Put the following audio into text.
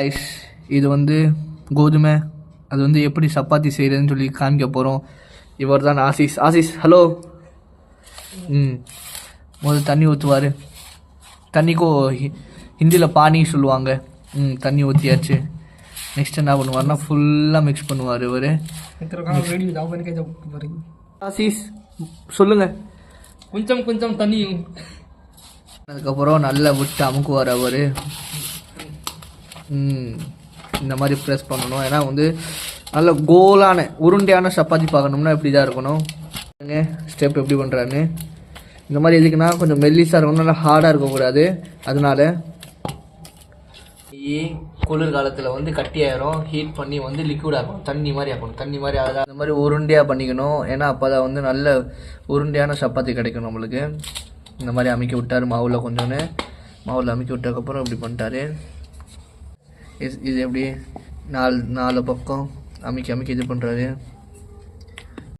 Ice இது வந்து கோதுமை, அது வந்து எப்படி சப்பாத்தி செய்கிறதுன்னு சொல்லி காமிக்க போகிறோம். இவர் தான் ஆசிஸ். As is hello. முதல்ல தண்ணி ஊற்றுவார். தண்ணிக்கோ ஹிந்தியில் பானி சொல்லுவாங்க. தண்ணி ஊற்றியாச்சு. நெக்ஸ்ட் என்ன பண்ணுவார்னா ஃபுல்லாக மிக்ஸ் பண்ணுவார் இவர். ஆசிஸ் சொல்லுங்கள். கொஞ்சம் கொஞ்சம் தண்ணி. அதுக்கப்புறம் நல்லா விட்டு அமுக்குவார் அவர். இந்த மாதிரி ப்ரெஸ் பண்ணணும். ஏன்னா வந்து நல்ல கோலான உருண்டையான சப்பாத்தி பார்க்கணும்னா இப்படி தான் இருக்கணும். ஸ்டெப் எப்படி பண்ணுறான்னு இந்த மாதிரி எதுக்குன்னா கொஞ்சம் மெல்லிஸாக இருக்கணும், நல்லா ஹார்டாக இருக்கக்கூடாது. அதனால குளிர்காலத்தில் வந்து கட்டியாயிரும். ஹீட் பண்ணி வந்து லிக்விட் ஆகணும், தண்ணி மாதிரி ஆகணும். தண்ணி மாதிரி ஆகுது அந்த மாதிரி உருண்டையாக பண்ணிக்கணும். ஏன்னா அப்போ தான் வந்து நல்ல உருண்டையான சப்பாத்தி கிடைக்கும் நம்மளுக்கு. இந்த மாதிரி அமைக்க விட்டார் மாவில். கொஞ்சோன்னு மாவில் அமைக்க விட்டதுக்கப்புறம் இப்படி பண்ணிட்டாரு. இது எப்படி நாலு பக்கம் அமைக்க இது பண்ணுறாரு.